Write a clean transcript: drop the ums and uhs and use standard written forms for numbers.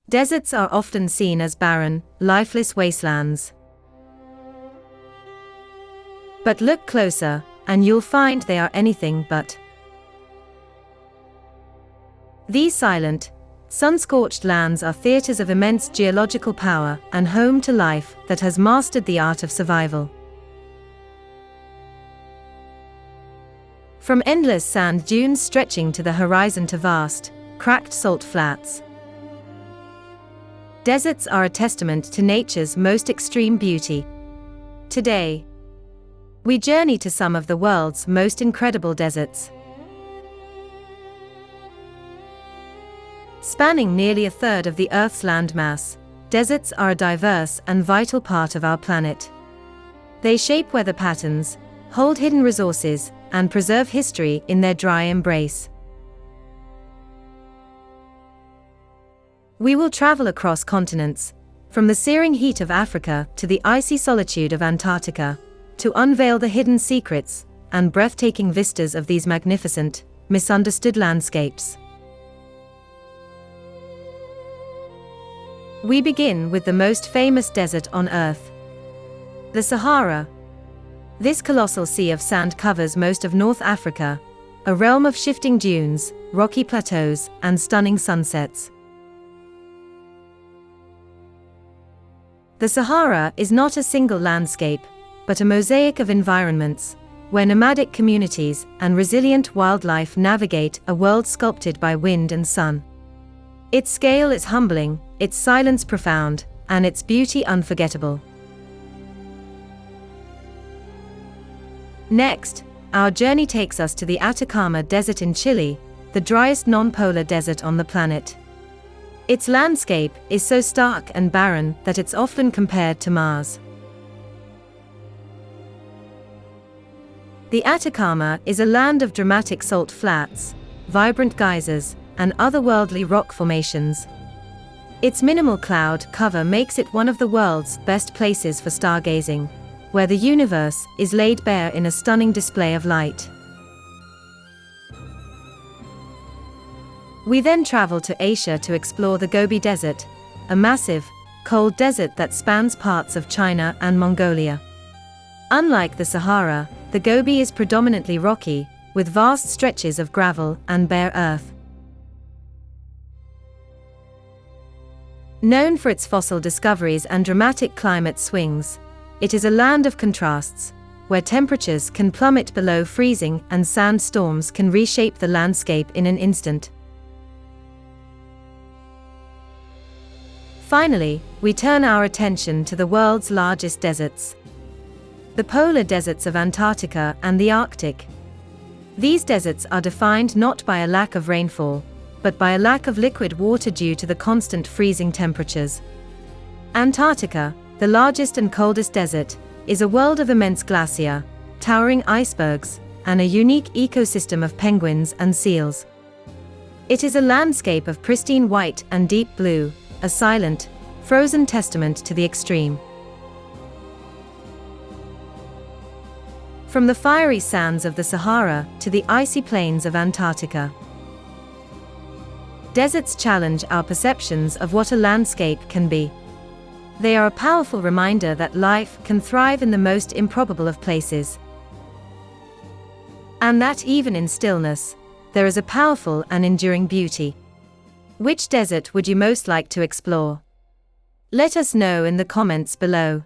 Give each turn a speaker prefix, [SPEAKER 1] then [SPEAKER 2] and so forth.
[SPEAKER 1] Deserts are often seen as barren, lifeless wastelands. But look closer, and you'll find they are anything but. These silent, sun-scorched lands are theaters of immense geological power and home to life that has mastered the art of survival. From endless sand dunes stretching to the horizon to vast, cracked salt flats, deserts are a testament to nature's most extreme beauty. Today, we journey to some of the world's most incredible deserts. Spanning nearly a third of the Earth's landmass, deserts are a diverse and vital part of our planet. They shape weather patterns, hold hidden resources, and preserve history in their dry embrace. We will travel across continents, from the searing heat of Africa to the icy solitude of Antarctica, to unveil the hidden secrets and breathtaking vistas of these magnificent, misunderstood landscapes. We begin with the most famous desert on Earth, the Sahara. This colossal sea of sand covers most of North Africa, a realm of shifting dunes, rocky plateaus, and stunning sunsets. The Sahara is not a single landscape, but a mosaic of environments, where nomadic communities and resilient wildlife navigate a world sculpted by wind and sun. Its scale is humbling, its silence profound, and its beauty unforgettable. Next, our journey takes us to the Atacama Desert in Chile, the driest non-polar desert on the planet. Its landscape is so stark and barren that it's often compared to Mars. The Atacama is a land of dramatic salt flats, vibrant geysers, and otherworldly rock formations. Its minimal cloud cover makes it one of the world's best places for stargazing, where the universe is laid bare in a stunning display of light. We then travel to Asia to explore the Gobi Desert, a massive, cold desert that spans parts of China and Mongolia. Unlike the Sahara, the Gobi is predominantly rocky, with vast stretches of gravel and bare earth. Known for its fossil discoveries and dramatic climate swings, it is a land of contrasts, where temperatures can plummet below freezing and sandstorms can reshape the landscape in an instant. Finally, we turn our attention to the world's largest deserts, the polar deserts of Antarctica and the Arctic. These deserts are defined not by a lack of rainfall, but by a lack of liquid water due to the constant freezing temperatures. Antarctica, the largest and coldest desert, is a world of immense glacier, towering icebergs, and a unique ecosystem of penguins and seals. It is a landscape of pristine white and deep blue, a silent, frozen testament to the extreme. From the fiery sands of the Sahara to the icy plains of Antarctica, deserts challenge our perceptions of what a landscape can be. They are a powerful reminder that life can thrive in the most improbable of places, and that even in stillness, there is a powerful and enduring beauty. Which desert would you most like to explore? Let us know in the comments below.